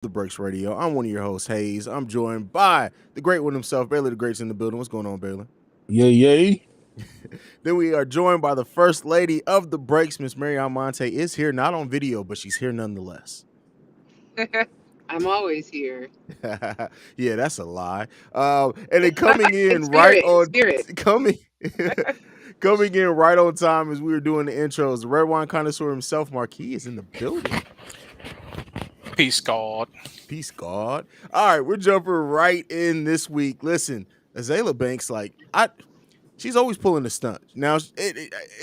The Breaks Radio. I'm one of your hosts, Hayes. I'm joined by the great one himself, Baylor the Great's in the building. What's going on, Baylor? Yay, yay. Then we are joined by the First Lady of the Breaks, Miss Mary Almonte, is here, not on video, but she's here nonetheless. I'm always here. Yeah, that's a lie. And then coming In in right spirit, in on spirit. coming coming in right on time as we were doing the intros. The red wine connoisseur himself, Marquis, is in the building. Peace, God. Peace, God. All right, we're jumping right in this week. Listen, Azalea Banks, she's always pulling a stunt. Now,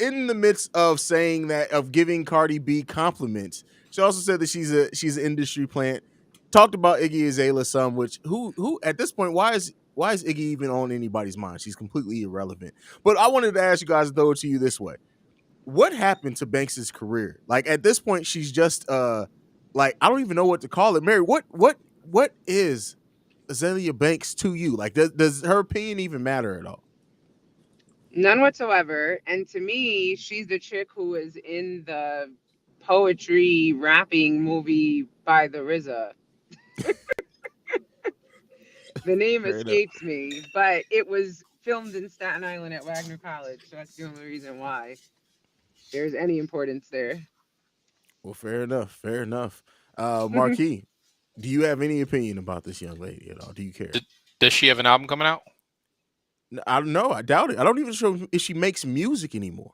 in the midst of saying that, of giving Cardi B compliments, she also said that she's an industry plant. Talked about Iggy Azalea some, which who at this point, why is Iggy even on anybody's mind? She's completely irrelevant. But I wanted to ask you guys, throw it to you this way: what happened to Banks's career? Like at this point, she's just I don't even know what to call it. Mary, what is Azalea Banks to you? Like, does her opinion even matter at all? None whatsoever. And to me, she's the chick who is in the poetry rapping movie by the RZA. The name Fair enough. escapes me, but it was filmed in Staten Island at Wagner College. So that's the only reason why there's any importance there. Well, fair enough. Fair enough. Marquis, do you have any opinion about this young lady at all? Do you care? Does she have an album coming out? I don't know. I doubt it. I don't even know if she makes music anymore.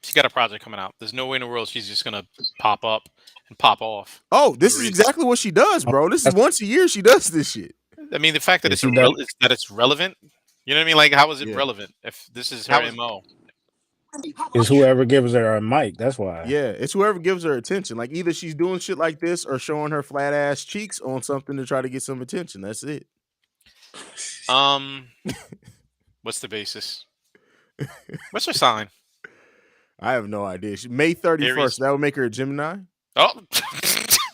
She's got a project coming out. There's no way in the world she's just gonna pop up and pop off. Oh, this is exactly what she does, bro. This is once a year she does this shit. I mean, the fact that Yeah, it's relevant. You know what I mean? Like, how is it Yeah. relevant if this is her MO? It's whoever gives her a mic. That's why. Yeah, it's whoever gives her attention. Like either she's doing shit like this or showing her flat ass cheeks on something to try to get some attention. That's it. What's the basis? What's her sign? I have no idea. May 31st. Aries. That would make her a Gemini. Oh,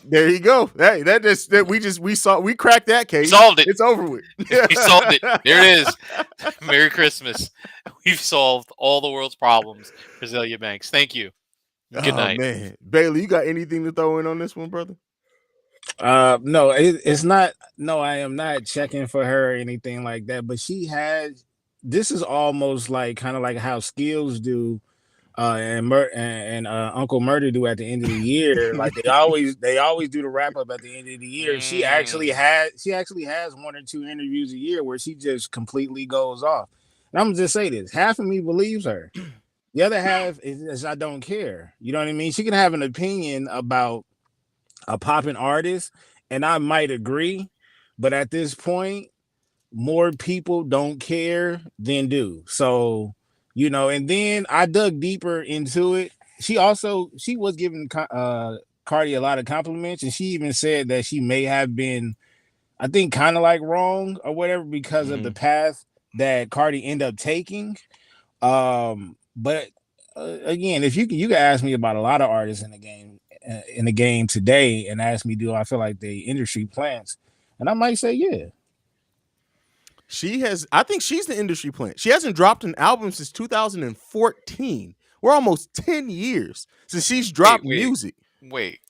There you go. Hey, we cracked that case. solved it. It's over with. We solved it. There it is. Merry Christmas. We've solved all the world's problems. Azalea Banks. Thank you. Good night. Man, Bailey, you got anything to throw in on this one, brother? No, it's not. No, I am not checking for her or anything like that. But she has. This is almost like kind of like how Skills do, and Uncle Murder do at the end of the year. Like they always do the wrap up at the end of the year. She actually has one or two interviews a year where she just completely goes off. And I'm gonna just say this: half of me believes her. The other half is I don't care. You know what I mean? She can have an opinion about a popping artist, and I might agree, but at this point, more people don't care than do. So, and then I dug deeper into it. She was giving Cardi a lot of compliments, and she even said that she may have been, I think, kind of like wrong or whatever because of the path that Cardi ended up taking. But again, if you can ask me about a lot of artists in the game today and ask me, do I feel like they industry plants? And I might say, yeah. I think she's the industry plant. She hasn't dropped an album since 2014. We're almost 10 years since she's dropped music. Wait.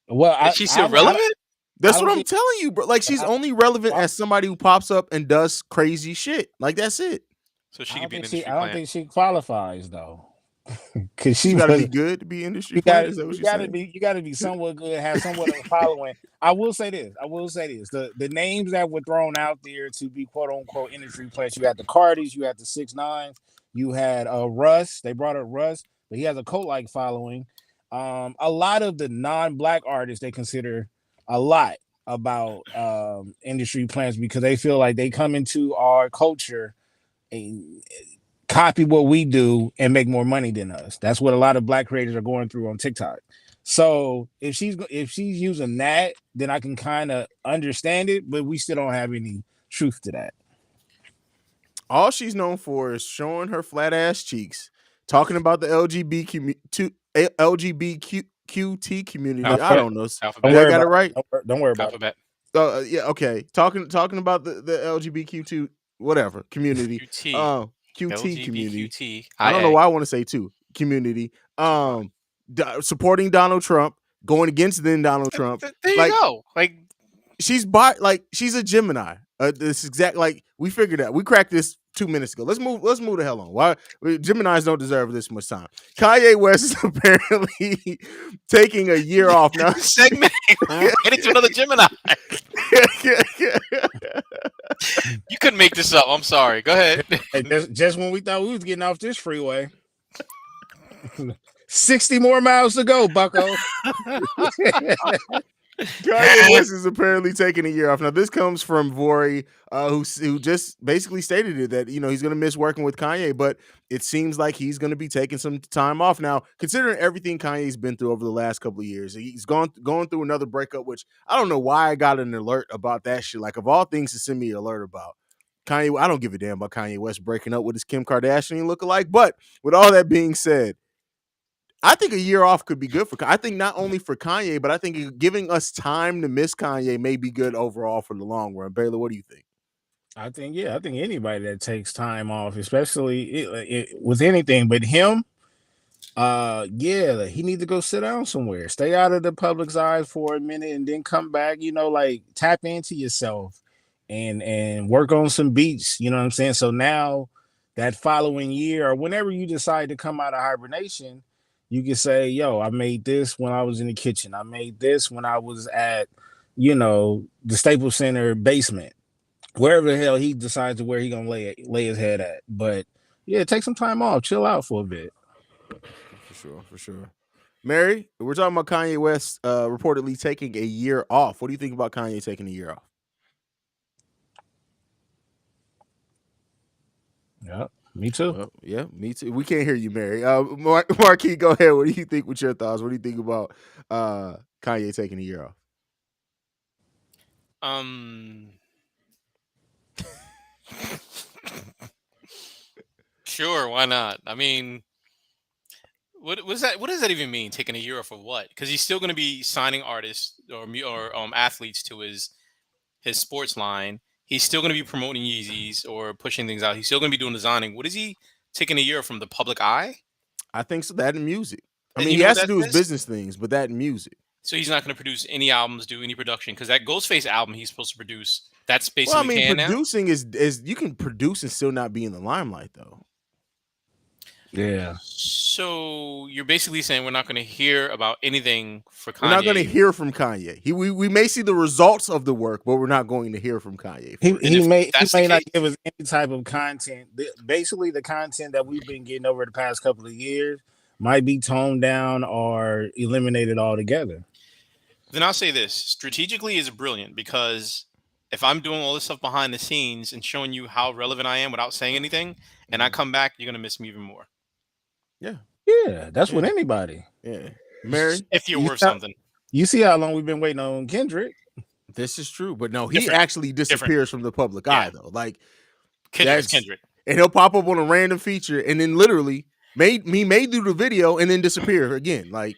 Well, is she still relevant? That's what I'm telling you, bro. Like she's only relevant as somebody who pops up and does crazy shit. Like that's it. So she could be an industry I don't think she qualifies though. Because she got to be good to be industry plant. Is that what you got to be somewhat good, have somewhat of a following. I will say this. The names that were thrown out there to be quote unquote industry plants. You had the Cardis, you had the 6ix9ine, you had Russ. They brought up Russ, but he has a cult-like following. A lot of the non-black artists they consider a lot about industry plants because they feel like they come into our culture and copy what we do and make more money than us. That's what a lot of black creators are going through on TikTok. So if she's using that, then I can kind of understand it, but we still don't have any truth to that. All she's known for is showing her flat ass cheeks, talking about the LGBTQT community. I don't know. Alphabet. I got it right. Don't worry about Alphabet. it. Yeah, okay. Talking about the LGBTQ2 whatever community. QT community. QT. I don't know why I want to say two community. Supporting Donald Trump, going against then Donald Trump. There you go. Like she's she's a Gemini. This exact like we figured out. We cracked this 2 minutes ago. Let's move the hell on. Why Geminis don't deserve this much time. Kanye West is apparently taking a year off now. Segment right into another Gemini. You couldn't make this up. I'm sorry. Go ahead. Hey, just when we thought we was getting off this freeway. 60 more miles to go, bucko. Kanye West is apparently taking a year off. Now, this comes from Vori, who just basically stated it that, he's going to miss working with Kanye, but it seems like he's going to be taking some time off. Now, considering everything Kanye's been through over the last couple of years, he's going through another breakup, which I don't know why I got an alert about that shit. Like, of all things to send me an alert about Kanye, I don't give a damn about Kanye West breaking up with his Kim Kardashian lookalike. But with all that being said, I think a year off could be good I think not only for Kanye, but I think giving us time to miss Kanye may be good overall for the long run. Baylor, what do you think? I think anybody that takes time off, especially with anything, but him, he needs to go sit down somewhere, stay out of the public's eyes for a minute, and then come back. Like tap into yourself and work on some beats. You know what I'm saying? So now that following year or whenever you decide to come out of hibernation, you can say, yo, I made this when I was in the kitchen. I made this when I was at, the Staples Center basement, wherever the hell he decides where he gonna lay his head at. But yeah, take some time off, chill out for a bit. For sure. Mary, we're talking about Kanye West reportedly taking a year off. What do you think about Kanye taking a year off? Yeah, me too. Yeah, me too. We can't hear you, Mary. Marquis, go ahead. What do you think? What's your thoughts? What do you think about Kanye taking a year off? Sure, why not? I mean, what does that even mean? Taking a year off for what? Because he's still going to be signing artists or athletes to his sports line. He's still going to be promoting Yeezys or pushing things out. He's still going to be doing designing. What is he taking a year from the public eye? I think so. That and music. I And mean, you he know has what to do that his is? business things, but that and music. So he's not going to produce any albums, do any production, because that Ghostface album he's supposed to produce, that's Well, I basically mean, now. producing is you can produce and still not be in the limelight, though. Yeah. So you're basically saying we're not going to hear about anything for Kanye. We're not going to hear from Kanye. We may see the results of the work, but we're not going to hear from Kanye. He may not give us any type of content. Basically, the content that we've been getting over the past couple of years might be toned down or eliminated altogether. Then I'll say this. Strategically is brilliant because if I'm doing all this stuff behind the scenes and showing you how relevant I am without saying anything, and I come back, you're going to miss me even more. Yeah, that's with anybody. Yeah. Mary? If you're worth something. You see how long we've been waiting on Kendrick. This is true. But no, he actually disappears from the public eye, though. Like, Kendrick. And he'll pop up on a random feature and then literally may do the video and then disappear again. Like,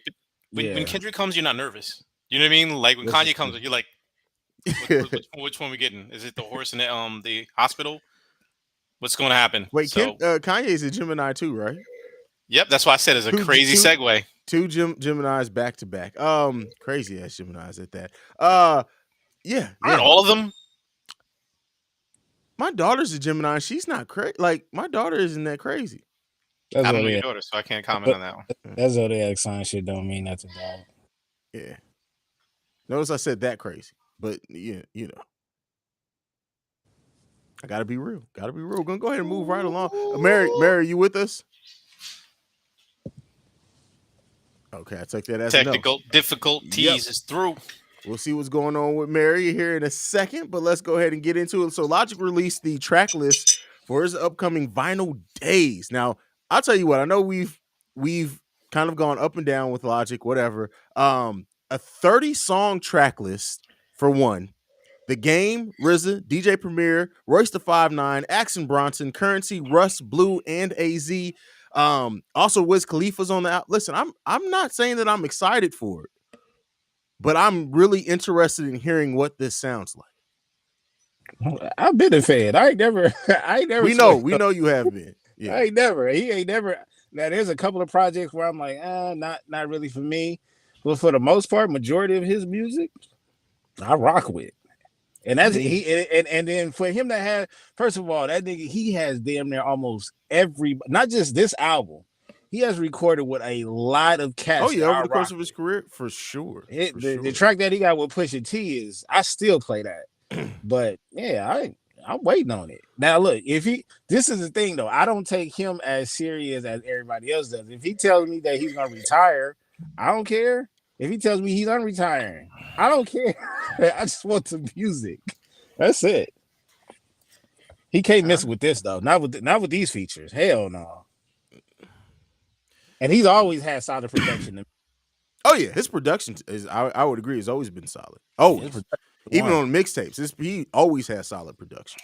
when Kendrick comes, you're not nervous. You know what I mean? Like when Kanye comes, you're like, which one we getting? Is it the horse in the hospital? What's going to happen? Wait, Kanye's a Gemini too, right? Yep, that's why I said it's a crazy segue. Two Geminis back to back. Crazy ass Geminis at that. Yeah. Aren't all of them? My daughter's a Gemini. She's not crazy. Like, my daughter isn't that crazy. I don't know your daughter, so I can't comment on that one. That zodiac sign shit don't mean nothing, dog. Yeah. Notice I said that crazy, but you know. I gotta be real. We're gonna go ahead and move right along. Mary, are you with us? Okay, I take that as technical difficulties is through. We'll see what's going on with Mary here in a second, but let's go ahead and get into it. So Logic released the track list for his upcoming Vinyl Days. Now, I'll tell you what, I know we've kind of gone up and down with Logic, whatever. A 30-song track list for one. The Game, RZA, DJ Premier, Royce the 5'9", Axon Bronson, Currency, Russ, Blue, and AZ. Also Wiz Khalifa's on the out. Listen, I'm not saying that I'm excited for it, but I'm really interested in hearing what this sounds like. I've been a fan. I ain't never. We know you have been. Yeah. He ain't never. Now there's a couple of projects where I'm like, not really for me. But for the most part, majority of his music, I rock with. And that's and then for him to have, first of all, that nigga, he has damn near almost every, not just this album, he has recorded with a lot of cats. Oh yeah, that over I the course rock of his with. career, for sure. The track that he got with Pusha T is, I still play that. But yeah, I'm waiting on it. Now look, this is the thing though, I don't take him as serious as everybody else does. If he tells me that he's gonna retire, I don't care. If he tells me he's unretiring, I don't care. I just want the music. That's it. He can't miss with this though. Not with these features. Hell no. And he's always had solid production. Oh yeah, his production is, I would agree, has always been solid. Always. Even on mixtapes, he always has solid production.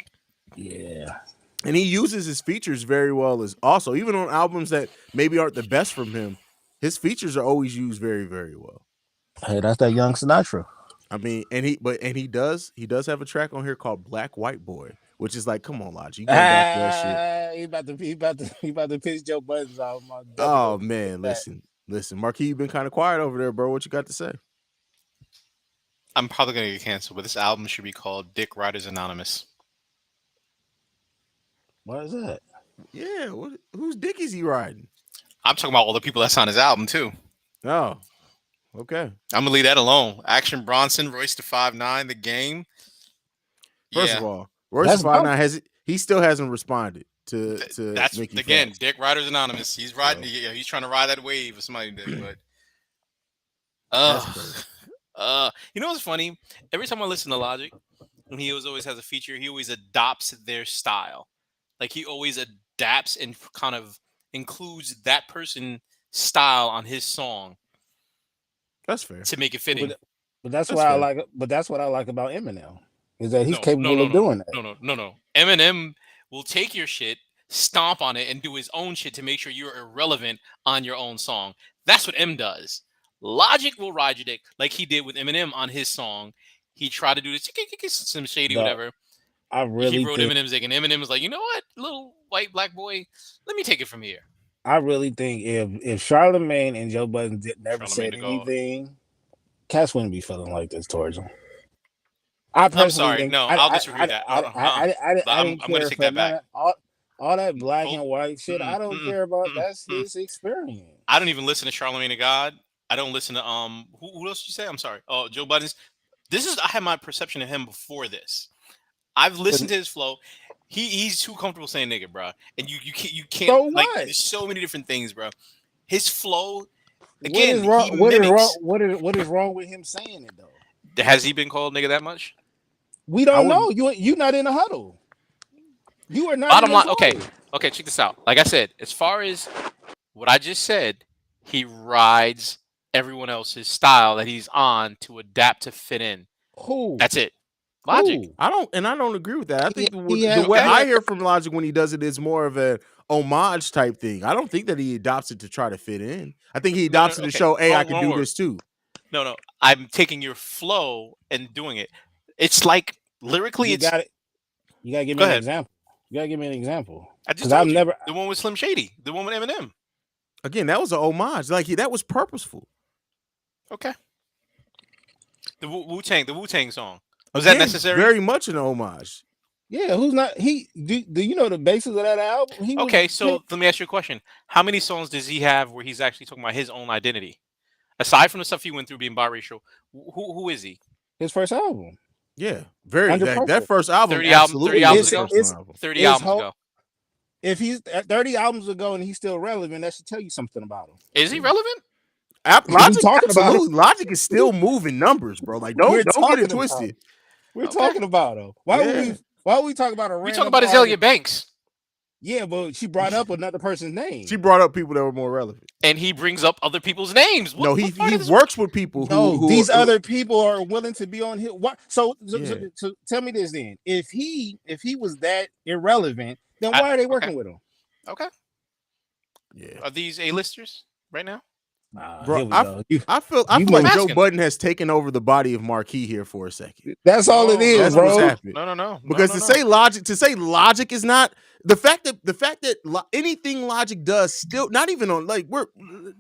Yeah. And he uses his features very well as also, even on albums that maybe aren't the best from him, his features are always used very, very well. Hey, that's that young Sinatra. I mean, and he does have a track on here called Black White Boy, which is like, come on, Logic, you going back to that shit. He about to piss Joe Buttons off. Oh man, listen, Marquis, you've been kind of quiet over there, bro. What you got to say? I'm probably gonna get canceled, but this album should be called Dick Riders Anonymous. What is that? Yeah, whose dick is he riding? I'm talking about all the people that's on his album too. Oh, okay. I'm gonna leave that alone. Action Bronson, Royce the 5'9", The Game. First of all, Royce the 5'9" he still hasn't responded to that's Mickey again Facts. Dick Riders Anonymous. He's riding. He's trying to ride that wave of somebody did, but you know what's funny? Every time I listen to Logic, and he always has a feature, he always adopts their style. Like he always adapts and kind of includes that person's style on his song. That's fair to make it fitting. But that's what I like. But that's what I like about Eminem, is that he's capable of doing that. No. Eminem will take your shit, stomp on it, and do his own shit to make sure you're irrelevant on your own song. That's what M does. Logic will ride your dick like he did with Eminem on his song. He tried to do this, some shady whatever. He wrote Eminem's dick, and Eminem was like, you know what, little white black boy, let me take it from here. I really think if Charlemagne and Joe Budden never said anything, cats wouldn't be feeling like this towards him. I'm sorry. I'll disagree with that. I'm going to take that back. All that black and white shit, I don't care about. That's his experience. I don't even listen to Charlemagne the God. I don't listen to who else did you say? I'm sorry. Oh, Joe Budden's. I had my perception of him before this. I've listened to his flow. He's too comfortable saying nigga, bro. And you can't so like what? There's so many different things, bro. His flow again. What is wrong with him saying it though? Has he been called nigga that much? We don't know. You not in a huddle. You are not. Bottom line, okay, check this out. Like I said, as far as what I just said, he rides everyone else's style that he's on to adapt to fit in. Who? That's it. Logic. I don't agree with that. I think the way I hear from Logic when he does it is more of an homage type thing. I don't think that he adopts it to try to fit in. I think he adopts it to show, hey, I can do this too. No. I'm taking your flow and doing it. It's like lyrically, you gotta give me an example. You gotta give me an example. I just told you, the one with Slim Shady, the one with Eminem. Again, that was an homage. Like that was purposeful. Okay. The Wu-Tang song. Was that necessary? Very much an homage. Yeah, who's not? Do you know the basis of that album? So let me ask you a question. How many songs does he have where he's actually talking about his own identity? Aside from the stuff he went through being biracial, who is he? His first album. Yeah, very that first album. 30 albums ago. If he's 30 albums ago and he's still relevant, that should tell you something about him. Is he relevant? Logic is still moving numbers, bro. Like don't get it twisted. We're talking about him. Why would we talk about a? We talk about Azealia Banks. Yeah, but she brought up another person's name. She brought up people that were more relevant, and he brings up other people's names. He works with people who these other people are willing to be on his. What? So tell me this then: if he was that irrelevant, then why are they working with him? Okay. Yeah. Are these A-listers right now? Here Bro, we go. I feel You like move. Joe asking. Budden has taken over the body of Marquis here for a second. That's all it No, is, no, That's no, what's bro. happening. no. Because no. say logic is not the fact that anything logic does still not even on like we're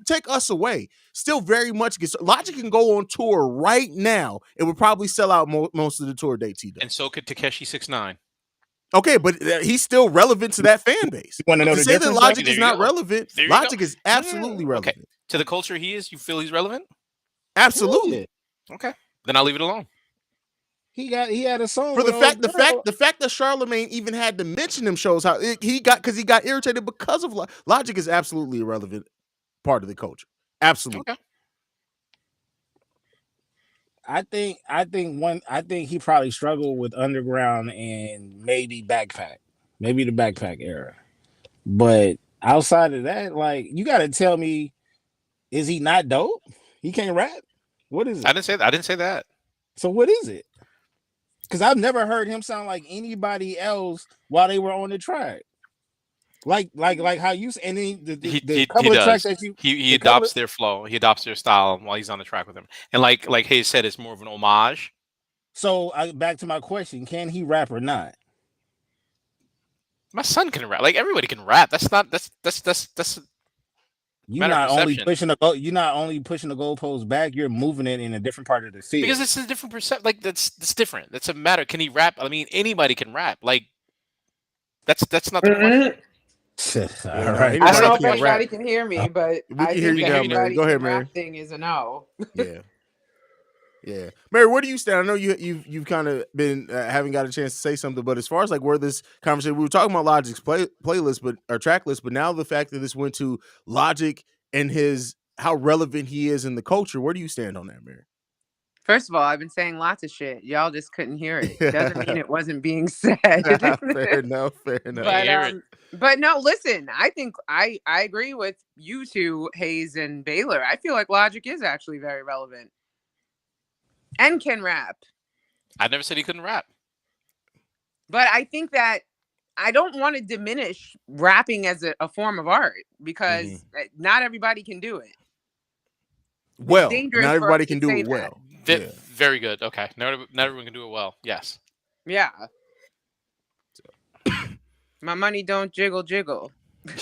take us away still very much gets logic can go on tour right now and would probably sell out most of the tour dates he does. And so could Takeshi 6ix9ine. Okay, but he's still relevant to that fan base. You want to know To the say that difference? logic There is you not go. relevant, There you logic go. is absolutely relevant. Okay. To the culture he is, you feel he's relevant? Absolutely. Yeah. Okay. Then I'll leave it alone. He had a song For with the girl. fact that Charlemagne even had to mention him shows how he got irritated because of logic is absolutely irrelevant part of the culture. Absolutely. Okay. I think he probably struggled with Underground and maybe Backpack, maybe the Backpack era. But outside of that, like you got to tell me, is he not dope? He can't rap. What is it? I didn't say that. So what is it? Because I've never heard him sound like anybody else while they were on the track. Like how you and then the couple of tracks that you he adopts their flow, he adopts their style while he's on the track with them, and like Hayes said, it's more of an homage. So back to my question: can he rap or not? My son can rap. Like everybody can rap. That's You're matter of not only perception. pushing the goalpost back. You're moving it in a different part of the field. Because it's a different perception. Like that's different. That's a matter. Can he rap? I mean, anybody can rap. Like that's not the question. All right. I don't know if Can't rap. everybody can hear me, but We I can hear think you the now, Mary. everybody Go ahead, can Mary. rap thing is a no. Yeah. Mary, where do you stand? I know you've kind of been haven't got a chance to say something, but as far as like where this conversation, we were talking about Logic's playlist, but or track list, but now the fact that this went to Logic and his how relevant he is in the culture, where do you stand on that, Mary? First of all, I've been saying lots of shit. Y'all just couldn't hear it. Doesn't mean it wasn't being said. Fair enough. But no, listen, I think I agree with you two, Hayes and Baylor. I feel like Logic is actually very relevant and can rap. I never said he couldn't rap. But I think that I don't want to diminish rapping as a form of art because not everybody can do it. Well, not everybody can do it well. Very good. Okay. Not everyone can do it well. Yes. Yeah. My money don't jiggle.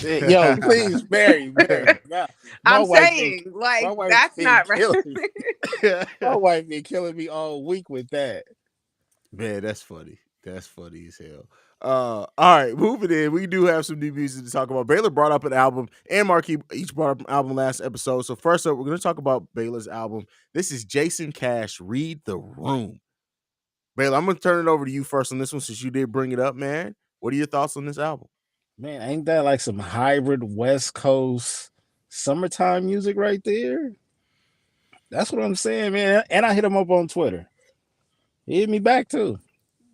Yo, please, Mary. I'm saying, like, that's not right. My wife been killing me all week with that. Man, that's funny. That's funny as hell. All right, moving in. We do have some new music to talk about. Baylor brought up an album, and Marquis each brought up an album last episode. So first up, we're going to talk about Baylor's album. This is Jason Cash, Read the Room. Baylor, I'm going to turn it over to you first on this one since you did bring it up, man. What are your thoughts on this album? Man, ain't that like some hybrid West Coast summertime music right there? That's what I'm saying, man. And I hit him up on Twitter. He hit me back too.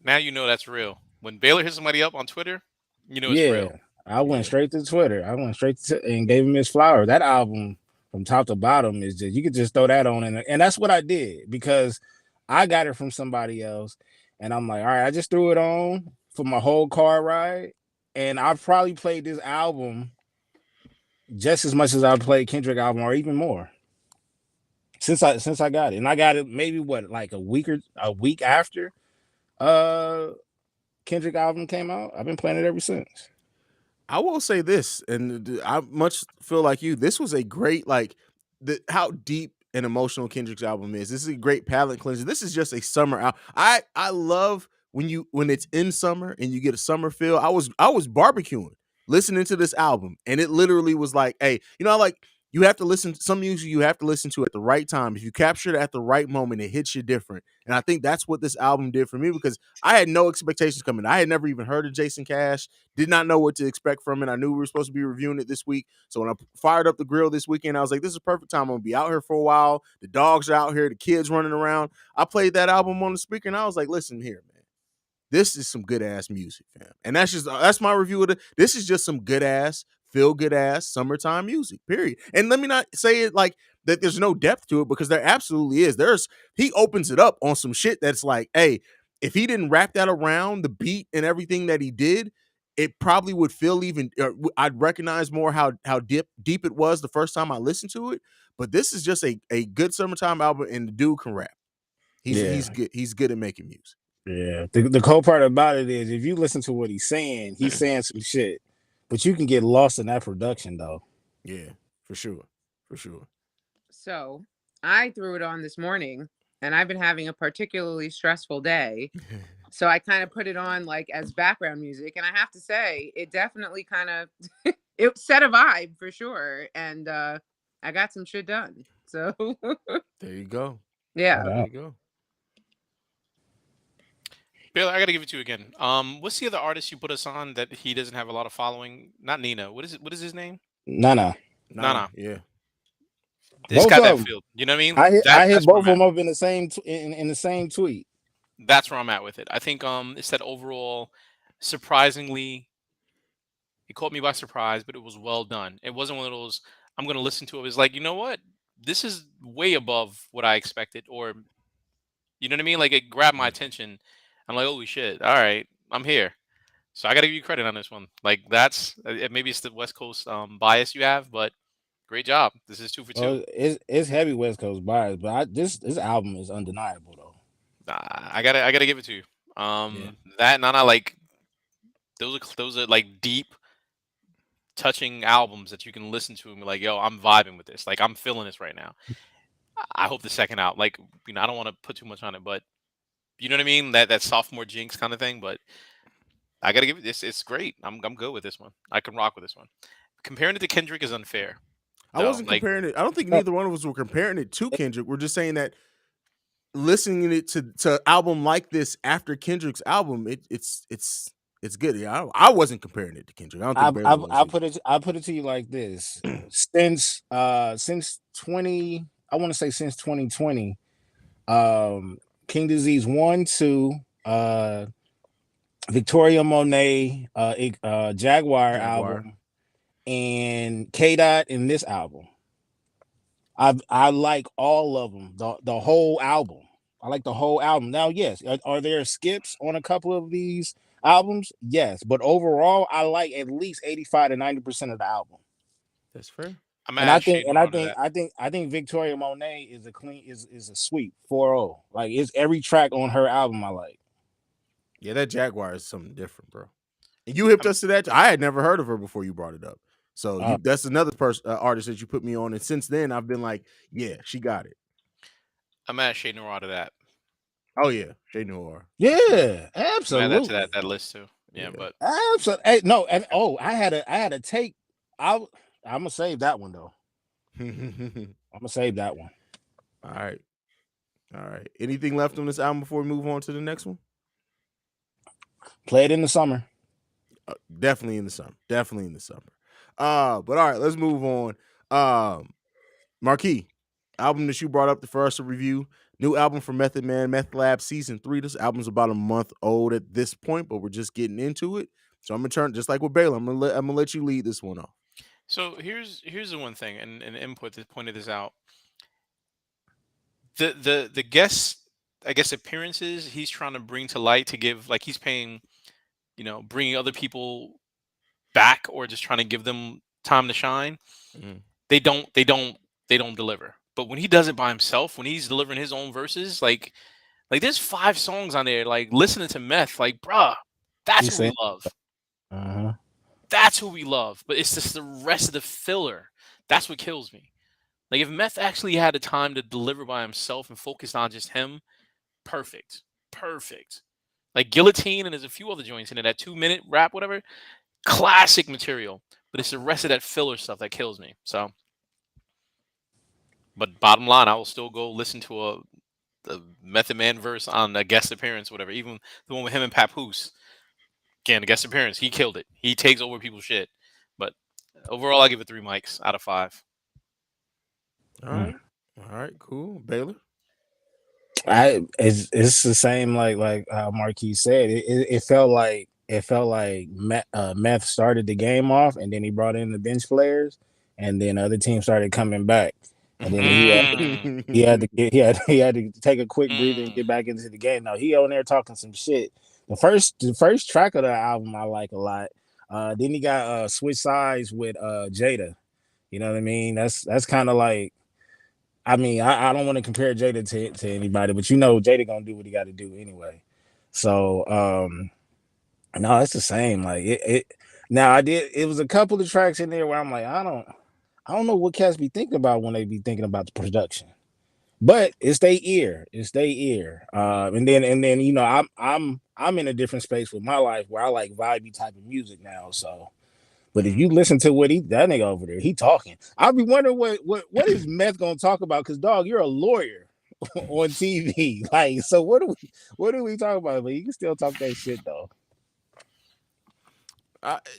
Now you know that's real. When Baylor hits somebody up on Twitter, you know it's real. I went straight to Twitter. I went straight to and gave him his flower. That album from top to bottom is just, you could just throw that on. And that's what I did because I got it from somebody else. And I'm like, all right, I just threw it on for my whole car ride. And I've probably played this album just as much as I played Kendrick album or even more since I got it. And I got it maybe like a week after Kendrick album came out. I've been playing it ever since. I will say this, and I much feel like you. This was a great, like, how deep and emotional Kendrick's album is. This is a great palate cleanser. This is just a summer album. I love when it's in summer and you get a summer feel. I was barbecuing listening to this album, and it literally was like, hey, like you have to listen to some music you have to listen to at the right time. If you capture it at the right moment, it hits you different. And I think that's what this album did for me because I had no expectations coming. I had never even heard of Jason Cash, did not know what to expect from it. I knew we were supposed to be reviewing it this week. So when I fired up the grill this weekend, I was like, this is a perfect time. I'm going to be out here for a while. The dogs are out here, the kids running around. I played that album on the speaker and I was like, listen here, man. This is some good ass music, fam. And that's my review of it. This is just some good ass, feel good ass summertime music, period. And let me not say it like that there's no depth to it because there absolutely is. He opens it up on some shit that's like, hey, if he didn't wrap that around the beat and everything that he did, it probably would feel even. I'd recognize more how deep it was the first time I listened to it. But this is just a good summertime album, and the dude can rap. He's Yeah, good. He's good at making music. yeah. The cool part about it is if you listen to what he's saying some shit, but you can get lost in that production though. Yeah, for sure, for sure. So I threw it on this morning, and I've been having a particularly stressful day. So I kind of put it on like as background music, and I have to say, it definitely kind of it set a vibe for sure, and I got some shit done. So There you go. yeah. Hold There on. you go. Baylor, I gotta give it to you again. What's the other artist you put us on that he doesn't have a lot of following? Not Nina. What is it? What is his name? Nah. Nah, Nana. yeah. This Both got that of them. feel. You know what I mean? I hit That's where both I'm of at. them up in the same in the same tweet. That's where I'm at with it. I think it's that overall surprisingly it caught me by surprise, but it was well done. It wasn't one of those I'm gonna listen to it. It was like, you know what? This is way above what I expected, or you know what I mean? Like it grabbed my Mm. attention. I'm like, holy shit! All right, I'm here. So I gotta give you credit on this one. Like that's maybe it's the West Coast bias you have, but great job. This is 2 for 2. It's heavy West Coast bias, but this album is undeniable though. I gotta give it to you. Yeah. That Nana like those are like deep, touching albums that you can listen to and be like, yo, I'm vibing with this. Like I'm feeling this right now. I hope the second out, like I don't want to put too much on it, but you know what I mean? That sophomore jinx kind of thing. But I gotta give it this. It's great. I'm good with this one. I can rock with this one. Comparing it to Kendrick is unfair, I though. wasn't Like comparing it. I don't think Uh, neither one of us were comparing it to Kendrick. We're just saying that listening it to album like this after Kendrick's album, it's good. Yeah, I wasn't comparing it to Kendrick. I don't think Baylor was either. I put it to you like this. Since 20, I want to say since 2020, King Disease 1, 2, Victoria Monet, Jaguar Jaguar. album, and K Dot in this album. I like all of them, the whole album. I like the whole album. Now, yes, are there skips on a couple of these albums? Yes, but overall, I like at least 85 to 90% of the album. That's fair. I'm And gonna add Shade Noir to that. I think Victoria Monet is a clean is a sweep 4-0. Like it's every track on her album I like. Yeah, that Jaguar is something different, bro. And you hipped I'm, us to that. I had never heard of her before you brought it up. So Uh, that's another person artist that you put me on, and since then I've been like, yeah, she got it. I'm gonna add Shade Noir to that. Oh yeah, Shay Noir. yeah, I'm gonna add that to absolutely. that list too. Yeah, Yeah. but Absolutely. Hey, no, and I had a take. I'm gonna save that one though. All I'm gonna save that one. right. All right. Anything left on this album before we move on to the next one? Play it in the summer. Definitely in the summer. Definitely in the summer. But all right, let's move on. Marquis, album that you brought up for us to review. New album from Method Man, Meth Lab Season 3. This album's about a month old at this point, but we're just getting into it. So I'm gonna turn just like with Baylor. I'm gonna let you lead this one off. so here's the one thing, and input that pointed this out. The guest, I guess, appearances he's trying to bring to light to give, like he's paying, bringing other people back or just trying to give them time to shine. Mhm. They don't deliver. But when he does it by himself, when he's delivering his own verses, like there's 5 songs on there, like listening to Meth, like bruh, that's He what we said, love. uh-huh. That's who we love. But it's just the rest of the filler. That's what kills me. Like if Meth actually had the time to deliver by himself and focused on just him, perfect. Perfect. Like Guillotine, and there's a few other joints in it, that 2 minute rap, whatever. Classic material. But it's the rest of that filler stuff that kills me. So, but bottom line, I will still go listen to a Method Man verse on a guest appearance, whatever. Even the one with him and Papoose. Again, a guest appearance. He killed it. He takes over people's shit. But overall, I give it 3 mics out of 5. All right. All right, cool. Baylor. It's the same like how Marquis said. It felt like Meth started the game off, and then he brought in the bench players, and then other teams started coming back, and then Mm, he had to take a quick breather and mm. get back into the game. Now he on there talking some shit. The first track of the album I like a lot. Then he got switch sides with Jada. You know what I mean? That's kind of like. I mean, I don't want to compare Jada to anybody, but Jada gonna do what he got to do anyway. So no, it's the same. Like it. Now I did. It was a couple of tracks in there where I'm like, I don't know what cats be thinking about when they be thinking about the production. But it's their ear. It's their ear. And then I'm in a different space with my life where I like vibey type of music now. So, but if you listen to that nigga over there, he talking. I'll be wondering what is Meth gonna talk about? Because dog, you're a lawyer on TV. Like, so what do we talk about? But you can still talk that shit though.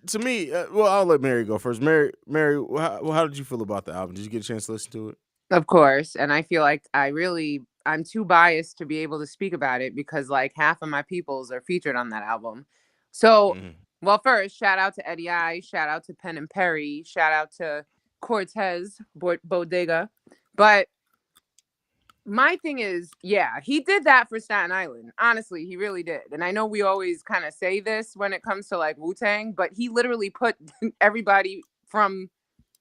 To me, well, I'll let Mary go first. Mary, how did you feel about the album? Did you get a chance to listen to it? Of course. And I feel like I'm too biased to be able to speak about it because like half of my peoples are featured on that album. So, well, first, shout out to Eddie I, shout out to Penn and Perry, shout out to Cortez Bodega. But my thing is, yeah, he did that for Staten Island. Honestly, he really did. And I know we always kind of say this when it comes to like Wu-Tang, but he literally put everybody from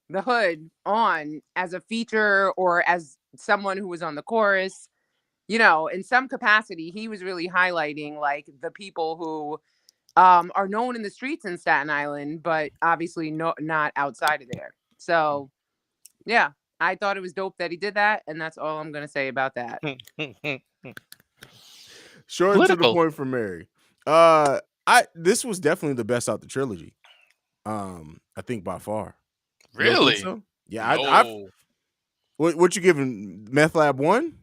the hood on as a feature or as someone who was on the chorus. In some capacity, he was really highlighting like the people who are known in the streets in Staten Island, but obviously not outside of there. So yeah, I thought it was dope that he did that, and that's all I'm gonna say about that. Short and to the point for Mary. This was definitely the best out the trilogy. I think by far. Really? You don't think so? Yeah, no. What you giving Meth Lab 1?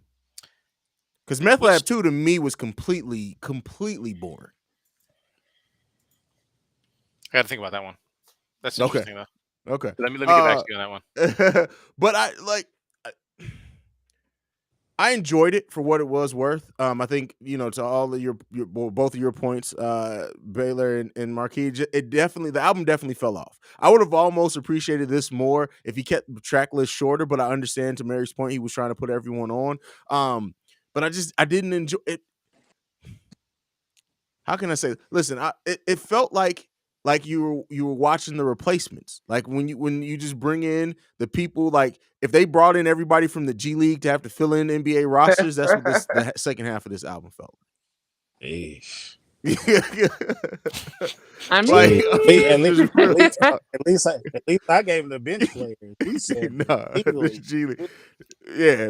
Because Meth Lab 2 to me was completely boring. I got to think about that one. That's interesting though. Okay. Let me get back to you on that one. But I enjoyed it for what it was worth. I think to all of your both of your points, Baylor and Marquis, the album definitely fell off. I would have almost appreciated this more if he kept the track list shorter. But I understand to Mary's point, he was trying to put everyone on. But I didn't enjoy it. How can I say? Listen, it felt like you were watching The Replacements. Like when you just bring in the people, like if they brought in everybody from the G League to have to fill in NBA rosters, that's what the second half of this album felt. Eesh. I mean, at least I gave him the bench players. He said, this G League. Yeah,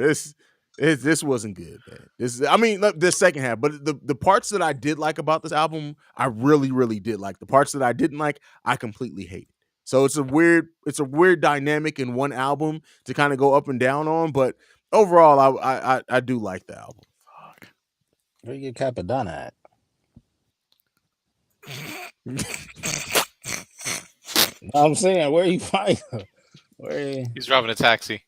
this wasn't good, man. The second half, but the parts that I did like about this album, I really, really did like. The parts that I didn't like, I completely hated. So it's a weird dynamic in one album to kind of go up and down on. But overall, I do like the album. Fuck. Where you get Capadonna at? I'm saying, where you find her? He's driving a taxi.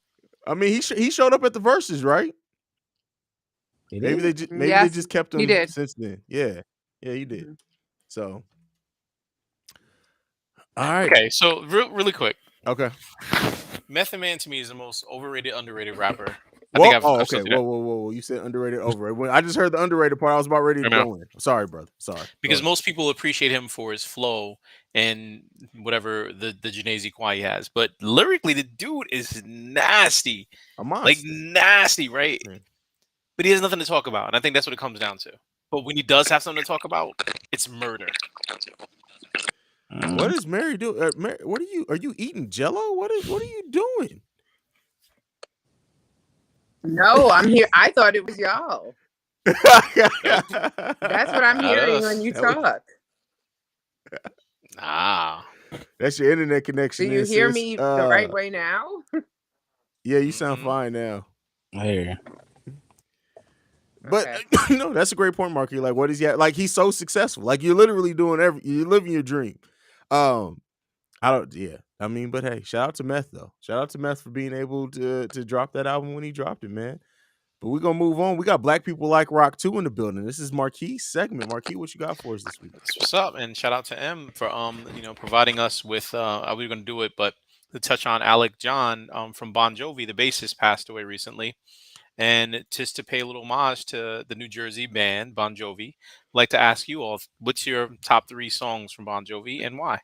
I mean, he showed up at the Verses, right? Maybe they just kept him since then. Yeah, he did. Mm-hmm. So, all right. Okay, so really quick. Okay. Method Man to me is the most overrated, underrated rapper. Okay. Whoa. You said underrated, overrated. When I just heard the underrated part, I was about ready to go in. Sorry, brother. Sorry. Because most people appreciate him for his flow and whatever the Janazy Kwai he has. But lyrically, the dude is nasty. Like nasty, right? Mm. But he has nothing to talk about. And I think that's what it comes down to. But when he does have something to talk about, it's murder. What is Mary doing? Mary, are you eating Jello? What are you doing? No, I'm here. I thought it was y'all. That's what I'm hearing when you talk. That's your internet connection. Do you hear me the right way now? Yeah, you sound fine now. I hear you. But no, that's a great point, Marky. Like, what is he? Like, he's so successful. Like, you're literally doing you're living your dream. But hey, shout out to Meth though. Shout out to Meth for being able to drop that album when he dropped it, man. But we're gonna move on. We got Black People Like Rock 2 in the building. This is Marquis' segment. Marquis, what you got for us this week? What's up? And shout out to M for providing us with we were gonna do it, but to touch on Alec John from Bon Jovi, the bassist, passed away recently. And just to pay a little homage to the New Jersey band Bon Jovi, I'd like to ask you all, what's your top 3 songs from Bon Jovi and why?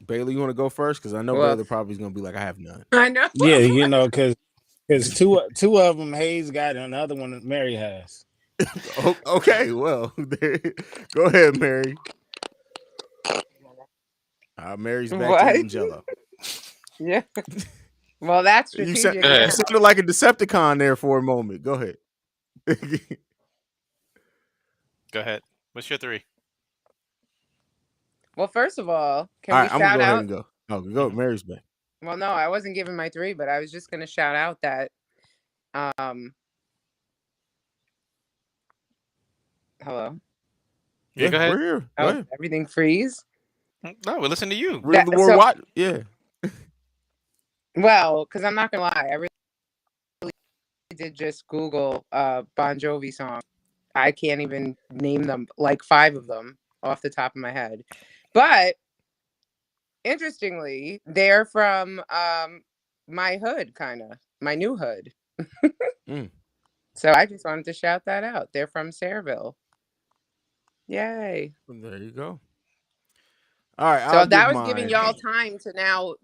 Bailey, you want to go first? Because I know Well, Bailey probably is gonna be like, I have none. I know. Yeah, because two of them Hayes got and the other one Mary has. Okay, well, go ahead, Mary. Mary's back to What? eating Jello. Yeah. Well, that's You strategic. sounded like a Decepticon there for a moment. Go ahead. Go ahead. What's your 3? Well, first of all, can All we right, I'm gonna shout go ahead out? and go. Oh, go. Mary's back. Well, no, I wasn't giving my 3, but I was just going to shout out that hello. Yeah, go ahead. We're here. Go ahead. Everything freeze. No, we listen to you. Yeah. Well, because I'm not gonna lie, I really did just Google Bon Jovi song. I can't even name them, like 5 of them off the top of my head. But interestingly, they're from my hood, kind of my new hood. So I just wanted to shout that out. They're from Sayreville. Yay! There you go. All right. So that was giving y'all time to now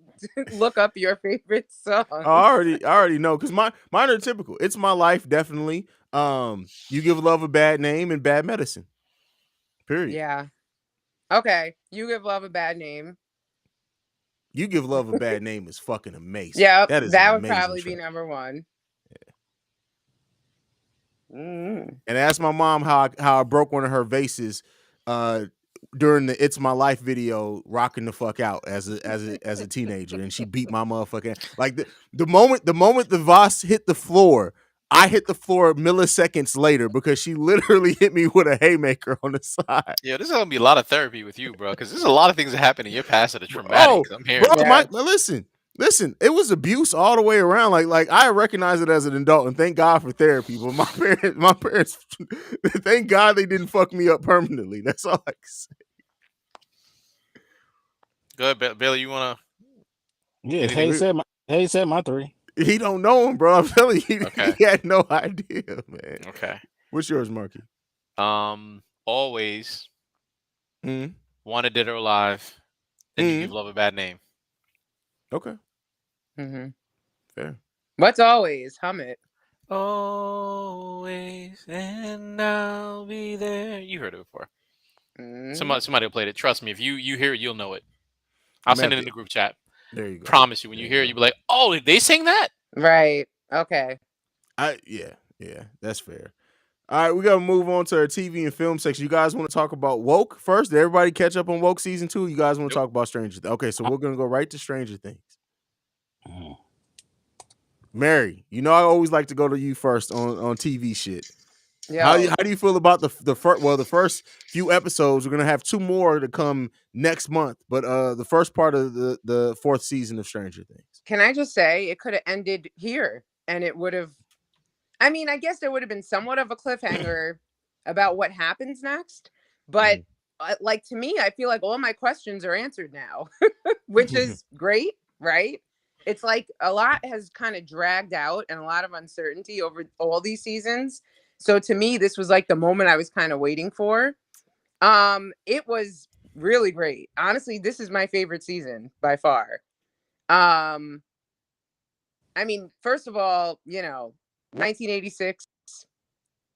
look up your favorite song. I already know, because mine are typical. It's My Life, definitely. You Give Love a Bad Name and Bad Medicine. Period. Yeah. Okay. You Give Love a Bad Name. You Give Love a Bad Name is fucking amazing. Yeah, that would probably be number 1. Yeah. And ask my mom how I broke one of her vases during the "It's My Life" video, rocking the fuck out as a teenager, and she beat my motherfucking, like, the moment the vase hit the floor, I hit the floor milliseconds later because she literally hit me with a haymaker on the side. Yeah, this is gonna be a lot of therapy with you, bro, because there's a lot of things that happen in your past that are traumatic. I'm hearing. Bro, listen, it was abuse all the way around. Like I recognize it as an adult, and thank God for therapy. But my parents, thank God they didn't fuck me up permanently. That's all I can say. Go ahead, Bailey. You wanna? Yeah, Hayes said my 3. He don't know him, bro. I'm telling you, Okay. he had no idea, man. Okay. What's yours, Marky? Always. Wanted, Dead or Alive. And You Give Love a Bad Name. Okay. Fair. What's Always? Hum it. Always, and I'll be there. You heard it before. Somebody will play it. Trust me, if you hear it, you'll know it. I'll send it in the group chat. There you go. Promise you, when you hear it, you'll be like, "Oh, they sing that?" Right. Okay. Yeah, that's fair. All right, we got to move on to our TV and film section. You guys want to talk about Woke first? Did everybody catch up on Woke season 2? You guys want to talk about Stranger Things? Okay, so we're going to go right to Stranger Things. Mary, I always like to go to you first on TV shit. How do you feel about the first few episodes? We're going to have 2 more to come next month, but the first part of the 4th season of Stranger Things. Can I just say it could have ended here, and it would have, I mean, I guess there would have been somewhat of a cliffhanger about what happens next, but like, to me, I feel like all my questions are answered now, which is great, right? It's like a lot has kind of dragged out and a lot of uncertainty over all these seasons. So to me, this was like the moment I was kind of waiting for. It was really great. Honestly, this is my favorite season by far. I mean, first of all, 1986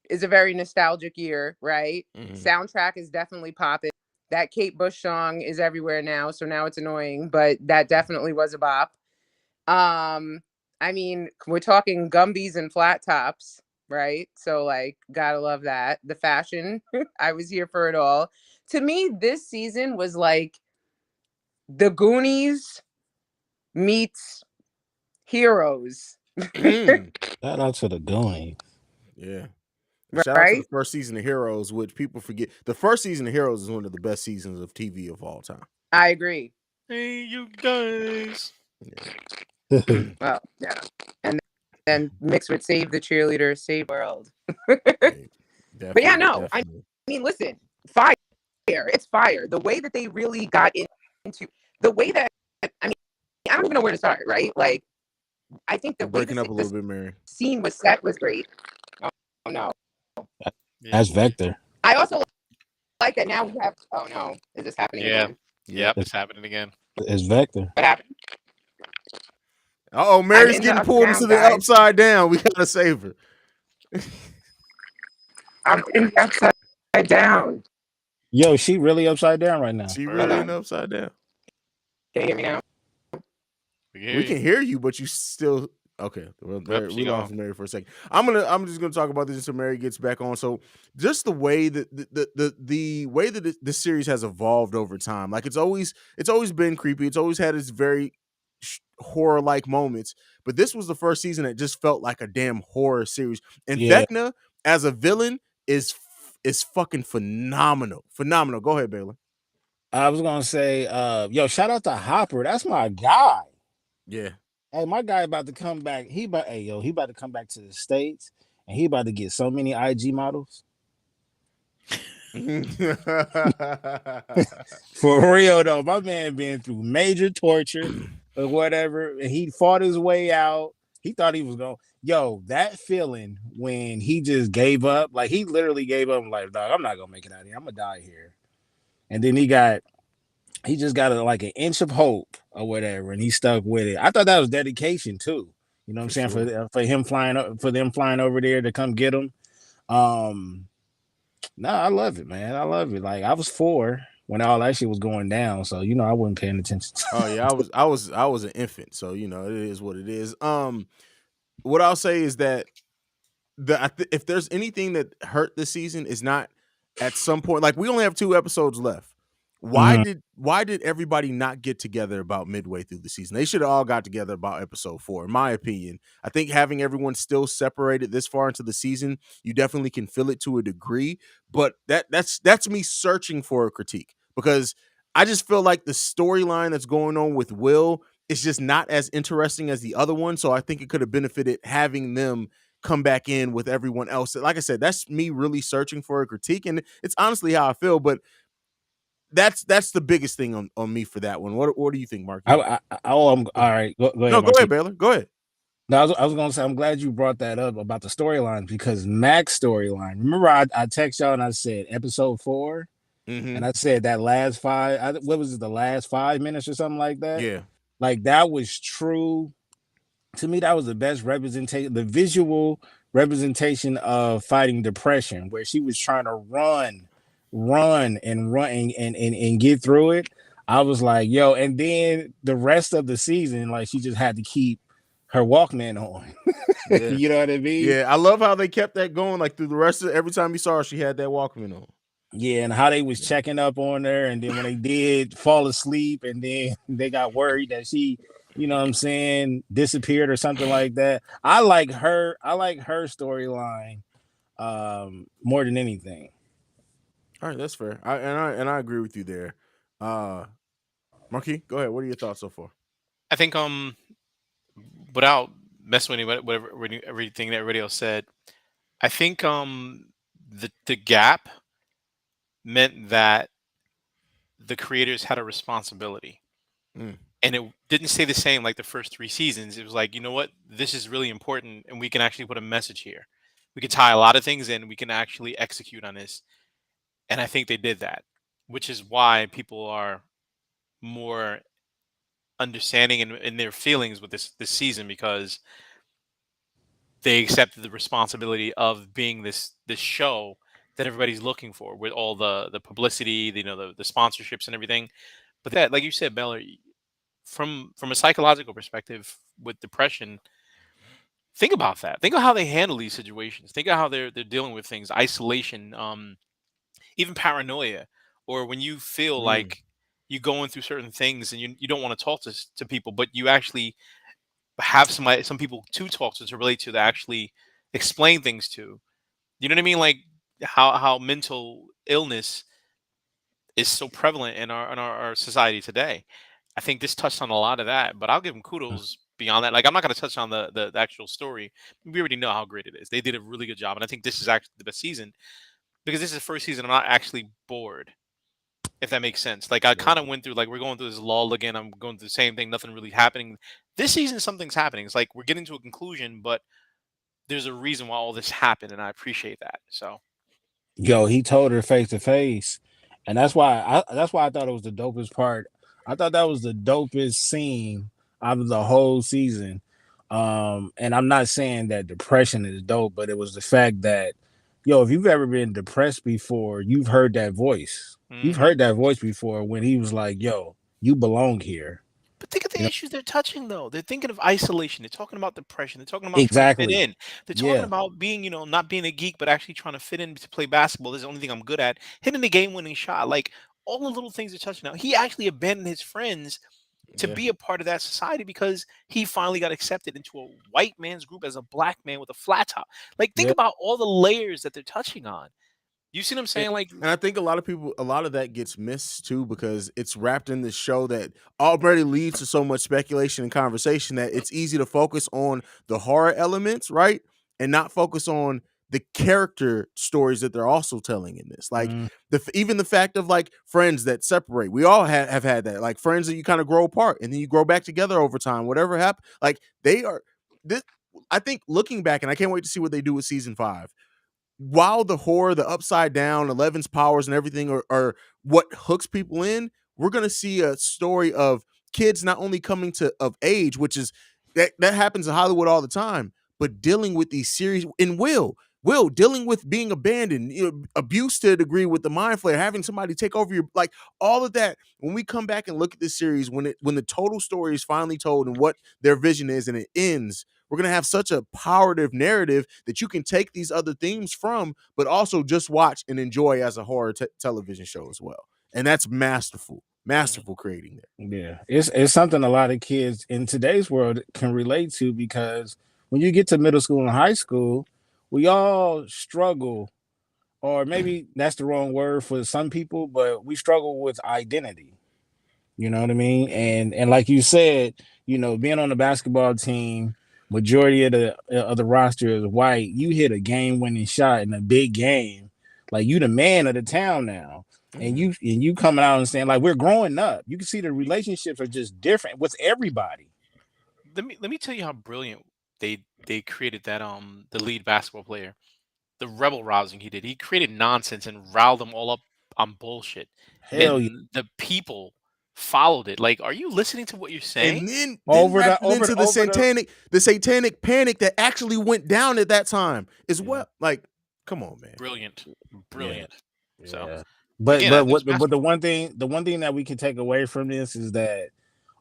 is a very nostalgic year, right? Soundtrack is definitely popping. That Kate Bush song is everywhere now, so now it's annoying, but that definitely was a bop. I mean, we're talking Gumbies and flat tops, right? So, like, gotta love that. The fashion, I was here for it all. To me, this season was like the Goonies meets Heroes. Shout out to the Goonies. Yeah. Shout out to the first season of Heroes, which people forget. The first season of Heroes is one of the best seasons of TV of all time. I agree. Hey, you guys. Well, yeah. And then mixed with Save the Cheerleader, Save World. But yeah, no. I mean, listen, fire. It's fire. The way that they really got into the way that, I mean, I don't even know where to start, right? Like, I think the breaking up a little bit, Mary. Scene was set was great. Oh no. That's Vector. I also like that now we have. Oh no, is this happening again? Yep, it's happening again. It's Vector. What happened? Oh, I'm Mary's in the getting pulled uptown, into the guys. upside down. We gotta save her. I'm in the upside down. Yo, she really upside down right now. She Hold really in on. the upside down. Can you hear me now? We can hear We you. can hear you, but you still okay. Well, Yep, there she we lost gone. Mary for a second. I'm just gonna talk about this until Mary gets back on. So just the way that the way that this series has evolved over time, like it's always been creepy. It's always had its very horror like moments, but this was the first season that just felt like a damn horror series. And Yeah, Vecna as a villain is fucking phenomenal. Phenomenal. Go ahead, Baylor. I was gonna say, yo, shout out to Hopper. That's my guy. Yeah. Hey, my guy about to come back. He about to come back to the States and he about to get so many IG models. For real though, my man been through major torture or whatever, and he fought his way out. He thought he was going. Yo, that feeling when he just gave up, like he literally gave up, like, dog, I'm not gonna make it out here. I'm gonna die here. And then he just got like an inch of hope or whatever, and he stuck with it. I thought that was dedication too. You know what I'm For saying? sure. For him for them flying over there to come get him. No, I love it, man. I love it. Like I was 4 when all that shit was going down, so I wasn't paying attention. Oh yeah, I was an infant, so it is what it is. What I'll say is that if there's anything that hurt this season is not at some point, like we only have 2 episodes left. Why Mhm. did everybody not get together about midway through the season? They should have all got together about episode 4, in my opinion. I think having everyone still separated this far into the season, you definitely can feel it to a degree. But that's me searching for a critique because I just feel like the storyline that's going on with Will is just not as interesting as the other one. So I think it could have benefited having them come back in with everyone else. Like I said, that's me really searching for a critique, and it's honestly how I feel. But that's the biggest thing on me for that one. What do you think, Marky? I'm all right. Go No, ahead, go ahead, Marquis. Baylor. Go ahead. No, I was gonna say I'm glad you brought that up about the storyline because Mac's storyline. Remember, I text y'all and I said episode 4, Mm-hmm. and I said that last five. What was it? The last 5 minutes or something like that. Yeah. Like that was true. To me, that was the best representation, the visual representation of fighting depression, where she was trying to run and get through it. I was like, yo, and then the rest of the season, like she just had to keep her Walkman on. Yeah. You know what I mean? Yeah. I love how they kept that going. Like through the rest of every time you saw her, she had that Walkman on. Yeah, and how they was Yeah. checking up on her, and then when they did fall asleep, and then they got worried that she, you know what I'm saying, disappeared or something like that. I like her. I like her storyline more than anything. All right, that's fair. I agree with you there. Marky, go ahead. What are your thoughts so far? I think without messing with everything that everybody else said, I think the gap meant that the creators had a responsibility. Mm. And it didn't stay the same like the first 3 seasons. It was like, you know what, this is really important, and we can actually put a message here. We can tie a lot of things in. We can actually execute on this, and I think they did that, which is why people are more understanding in their feelings with this season because they accepted the responsibility of being this show that everybody's looking for with all the publicity, the sponsorships and everything. But that, like you said, Bella, from a psychological perspective with depression, think about that. Think of how they handle these situations. Think of how they're dealing with things, isolation, even paranoia, or when you feel Mm. like you going through certain things and you don't want to talk to people, but you actually have some people to talk to relate to actually explain things to. You know what I mean? Like how mental illness is so prevalent in our society today. I think this touched on a lot of that, but I'll give them kudos beyond that. Like I'm not going to touch on the actual story. We already know how great it is. They did a really good job, and I think this is actually the best season because this is the first season I'm not actually bored. If that makes sense. Like I kind Right. of went through like we're going through this lull again. I'm going through the same thing. Nothing really happening. This season, something's happening. It's like we're getting to a conclusion, but there's a reason why all this happened, and I appreciate that. So Yo, he told her face to face, and that's why I thought it was the dopest part I thought that was the dopest scene out of the whole season. And I'm not saying that depression is dope, but it was the fact that, yo, if you've ever been depressed before, you've heard that voice. You've Hmm. heard that voice before when he was like, yo, you belong here. But think of the You know, issues they're touching, though. They're thinking of isolation. They're talking about depression. They're talking about trying to fit exactly. in. They're talking Yeah. about being, not being a geek, but actually trying to fit in to play basketball. This is the only thing I'm good at. Hitting the game-winning shot. Like, all the little things they're touching now. He actually abandoned his friends to Yeah. be a part of that society because he finally got accepted into a white man's group as a black man with a flat top. Like, think Yeah. about all the layers that they're touching on. You see what I'm And saying? Like, and I think a lot of that gets missed too because it's wrapped in this show that already leads to so much speculation and conversation that it's easy to focus on the horror elements, right? And not focus on the character stories that they're also telling in this. Like Mm, even the fact of like friends that separate. We all have had that. Like friends that you kind of grow apart and then you grow back together over time. Whatever happened, like they are this. I think looking back, and I can't wait to see what they do with season 5 while the horror, the upside down, 11's powers and everything are what hooks people in, we're gonna see a story of kids not only coming to of age, which is that happens in Hollywood all the time, but dealing with these series in Will dealing with being abandoned, abuse to a degree with the mind flare, having somebody take over your like all of that. When we come back and look at this series, when the total story is finally told and what their vision is, and it ends, we're going to have such a powerful narrative that you can take these other themes from, but also just watch and enjoy as a horror television show as well. And that's mhm. masterful creating there. yeah. It's something a lot of kids in today's world can relate to because when you get to middle school and high school, we all struggle, or maybe that's the wrong word for some people, but we struggle with identity. You know what I mean? And like you said, being on the basketball team, majority of the roster is white. You hit a game winning shot in a big game, like you the man of the town now. And Yeah. you coming out and saying like we're growing up. You can see the relationships are just different with everybody. Let me tell you how brilliant they created that the lead basketball player, the rebel rousing he did. He created nonsense and riled them all up on bullshit, Hell yeah. and the people followed it. Like, are you listening to what you're saying? And then Over the wrapped it over into the over the the satanic panic that actually went down at that time as yeah, well. Like, come on, man. Brilliant, yeah, brilliant. So yeah. But again, but it's what but the one thing that we can take away from this is that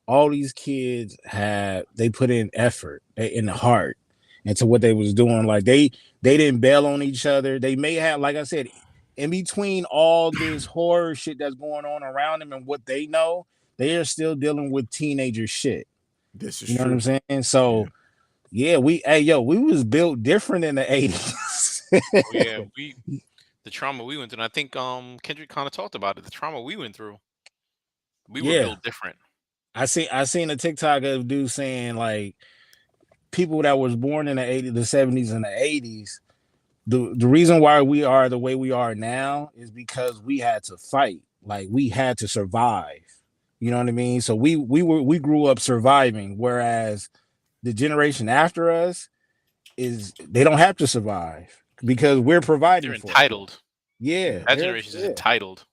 all these kids they put in effort in the heart into what they was doing. Like they didn't bail on each other. They may have, like I said, in between all this horror shit that's going on around them and what they know, they are still dealing with teenager shit. This is You know what I'm true. saying? Yeah. So yeah, we was built different in the 80s. oh yeah, the trauma we went through. And I think Kendrick kind of talked about it. The trauma we went through, we were Yeah. built different. I seen a TikTok of dude saying like people that was born in the 80s, the 70s and the 80s, the reason why we are the way we are now is because we had to fight. Like we had to survive. You know what I mean? So we grew up surviving, whereas the generation after us is they don't have to survive because we're They're providing for them. entitled. Yeah, Yeah. That generation is yeah, entitled.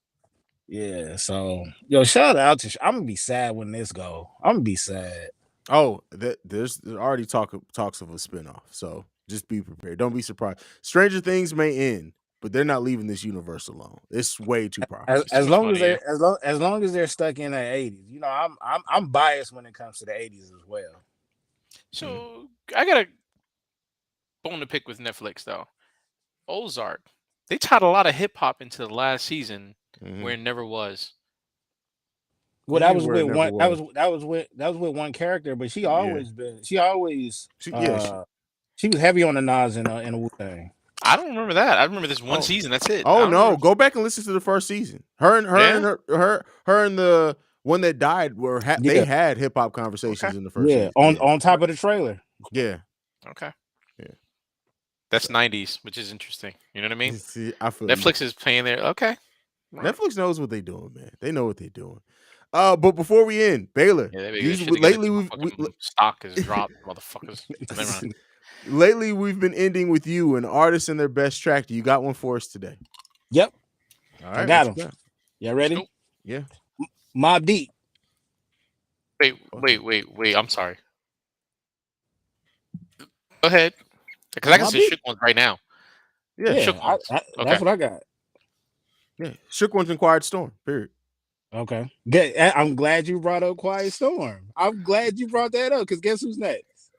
yeah. So yo, shout out to. I'm gonna be sad when this go. I'm gonna be sad. Oh, there's already talks of a spinoff. So just be prepared. Don't be surprised. Stranger Things may end, but they're not leaving this universe alone. It's way too As, powerful. It's too as much long as money. Yeah. they're as long as they're stuck in the 80s, I'm biased when it comes to the 80s as well. Mhm. So I got a bone to pick with Netflix though. Ozark. They tied a lot of hip hop into the last season where Mhm. it never was. Well, What do you that mean was where it with never one. was? That was with one character, but Yeah. she always Yeah. she was heavy on the Nas in a Wu Tang. I don't remember that. I remember this one Oh. season. That's it. Oh I don't no. remember. Go back and listen to the first season. Her and her and Yeah. her and the one that died they Yeah, had hip hop Okay. conversations in the first yeah. season. On Yeah. on top of the trailer. Yeah. Okay. Yeah. That's So 90s, which is interesting. You know what I mean? see, I feel you. Netflix is paying their okay. Right. Netflix knows what they're doing, man. They know what they're doing. But before we end, Baylor, Yeah, they these should have get it. lately My fucking stock has dropped, motherfuckers. Never mind. lately we've been ending with you, an artist and their best track. Do you got one for us today? Yep, All I right, got what you him. got? Y'all Let's ready? go. Yeah. Mob Deep. Wait. I'm sorry. Go ahead, because I can My say big. shook ones right now. Yeah, Yeah, Shook ones. that's Okay. what I got. yeah. Shook ones and Quiet Storm. Period. Okay. I'm glad you brought up Quiet Storm. I'm glad you brought that up because guess who's next?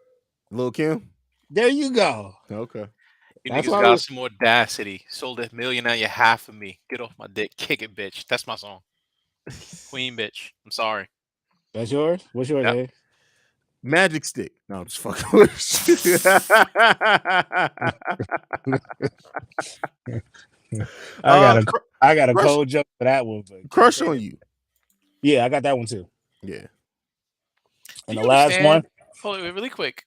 Lil Kim. There you go. Okay. You That's niggas why got some audacity. Sold $1 million, now you're half of me. Get off my dick. Kick it, bitch. That's my song. Queen, bitch. I'm sorry. that's yours. What's yours, Yep. Dave? Magic Stick. No, I'm just fucking with you. I got uh, a I got a crush, cold joke for that one, but can't crush say on it. you. Yeah, I got that one too. Yeah. And Do the you last one, understand? Hold on, really quick.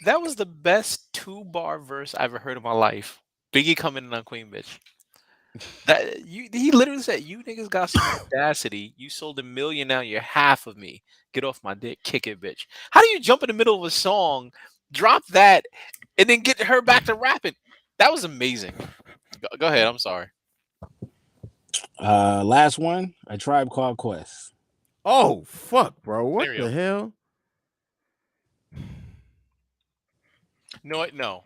That was the best 2-bar verse I ever heard in my life. Biggie coming in on Queen, bitch. He literally said, "You niggas got some audacity. You sold $1 million, now you're half of me. Get off my dick, kick it, bitch." How do you jump in the middle of a song, drop that, and then get her back to rapping? That was amazing. Go ahead. I'm sorry. last one, A Tribe Called Quest. Oh fuck, bro. What Scenario. the hell? No.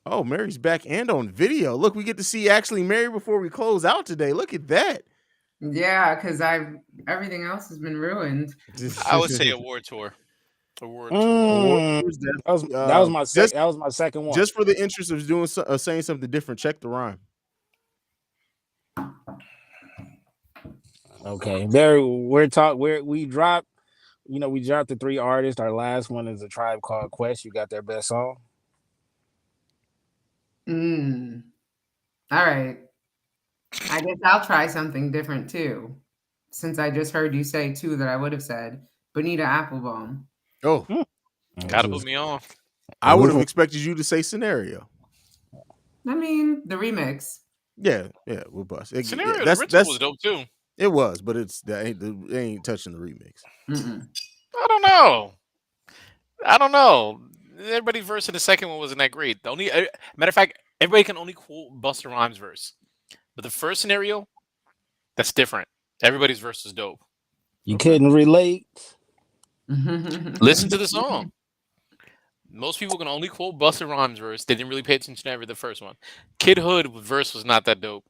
Oh, Mary's back and on video. Look, we get to see actually Mary before we close out today. Look at that. Yeah, because everything else has been ruined. I would say award tour. Award tour. Mm, Awards, that was my just that was my second one. just for the interest of doing saying something different, check the rhyme. Okay, there we dropped. We dropped the 3 artists. Our last one is A Tribe Called Quest. You got their best song. All right. I guess I'll try something different too, since I just heard you say 2 that I would have said. Bonita Applebaum. Oh, Gotta put me on. I would have expected you to say Scenario. I mean, the remix. Yeah, we'll bust. Scenario. The original was dope too. It was, but it ain't touching the remix. I don't know. Everybody's verse in the second one wasn't that great. The only matter of fact, everybody can only quote Busta Rhymes' verse, but the first Scenario, that's different. Everybody's verse is dope. You couldn't relate. Listen to the song. Most people can only quote Busta Rhymes' verse. They didn't really pay attention to ever the first one. Kid Hood verse was not that dope,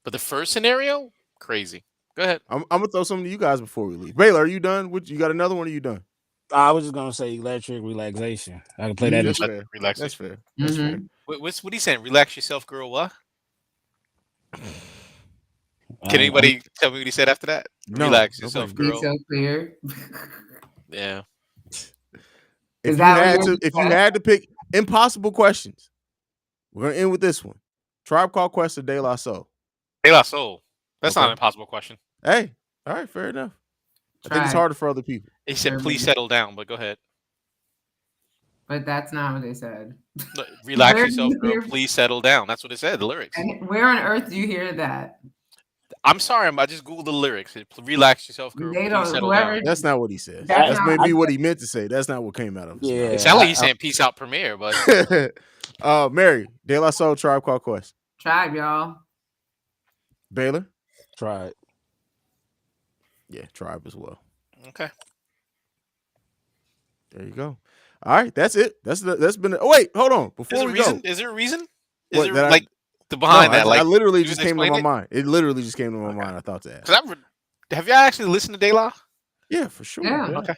but the first Scenario, crazy. Go ahead. I'm gonna throw something to you guys before we leave. Baylor, are you done? You got another one? Or are you done? I was just gonna say Electric Relaxation. I can play that. That's fair. Relaxation. That's fair. That's fair. What he saying? Relax yourself, girl. What? Can anybody tell me what he said after that? No, Relax yourself, Be girl. so clear. Yeah. If you had to pick impossible questions, we're gonna end with this one: Tribe Called Quest or De La Soul? De La Soul. That's not an impossible question. Hey, all right, fair enough. I think it's harder for other people. He said, "Please settle down," but go ahead. But that's not what they said. Relax yourself, girl. Please settle down. That's what it said. The lyrics. And where on earth do you hear that? I'm sorry, I just googled the lyrics. Relax yourself, girl. Please settle down. That's not what he said. That's maybe what he meant to say. That's not what came out of his mouth. It sounded like he's saying "Peace out, Premiere," but Mary, De La Soul, Tribe Called Quest. Tribe, y'all. Baylor, Tribe. Yeah, Tribe as well. Okay. There you go. All right, that's it. That's been. Oh wait, hold on. Before we go, is there a reason? Is there like the behind that? Like I literally just came to my mind. It literally just came to my mind. I thought to ask. Have y'all actually listened to De La? Yeah, for sure. Yeah. Okay.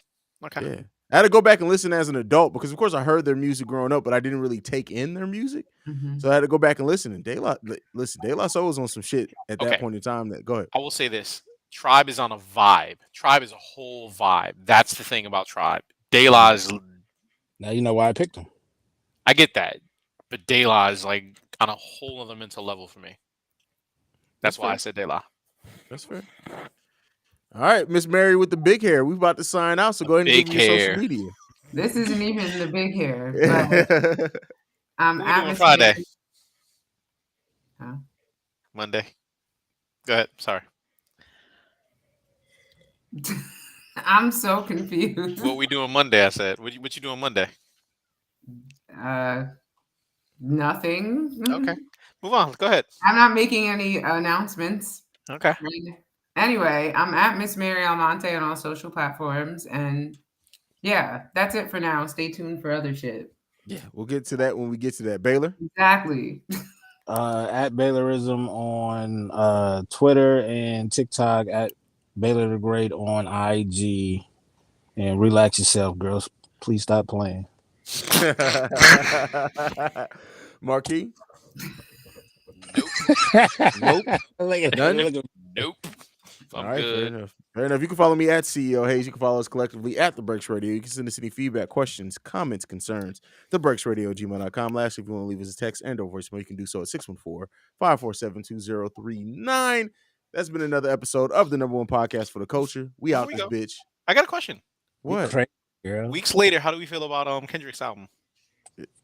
Yeah. I had to go back and listen as an adult because, of course, I heard their music growing up, but I didn't really take in their music. So I had to go back and listen. And De La Soul was on some shit at that point in time. Go ahead. I will say this: Tribe is on a vibe. Tribe is a whole vibe. That's the thing about Tribe. De La is. Now you know why I picked him. I get that, but De La is like on a whole other mental level for me. That's why I said De La. That's fair. All right, Miss Mary with the big hair. We're about to sign out, so go ahead and give me your social media. This isn't even the big hair. But doing Friday. Huh? Monday. Go ahead. Sorry. I'm so confused. What we doing Monday? I said. What you doing Monday? Nothing. Okay. Move on. Go ahead. I'm not making any announcements. Okay. Anyway, I'm at Miss Mary Almonte on all social platforms, and yeah, that's it for now. Stay tuned for other shit. Yeah, we'll get to that when we get to that. Baylor. Exactly. At Baylorism on Twitter and TikTok, at Baylor the Great on IG, and relax yourself, girls. Please stop playing. Marquis. Nope. Nope. Look at None? that. Nope. I'm All right, good. fair enough. Fair enough. You can follow me at CEO Hayes. You can follow us collectively at The Breaks Radio. You can send us any feedback, questions, comments, concerns, thebreaksradio@gmail.com. Lastly, if you want to leave us a text and or voicemail, you can do so at 614-547-2039. That's been another episode of the number one podcast for the culture. We Before out we this go, bitch. I got a question. You What? crazy, girl. Weeks later, how do we feel about Kendrick's album?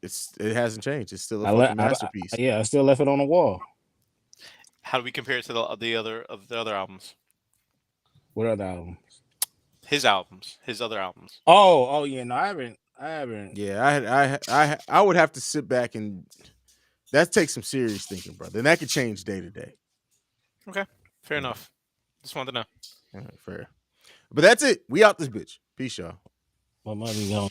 It hasn't changed. It's still a I fucking I masterpiece. still left it on the wall. How do we compare it to the other albums? What other album? His albums, his other albums. Oh yeah, no, I haven't. Yeah, I would have to sit back and that takes some serious thinking, brother. And that could change day to day. Okay, fair enough. Just wanted to know. All right, fair. But that's it. We out this bitch. Peace, y'all. My money gone.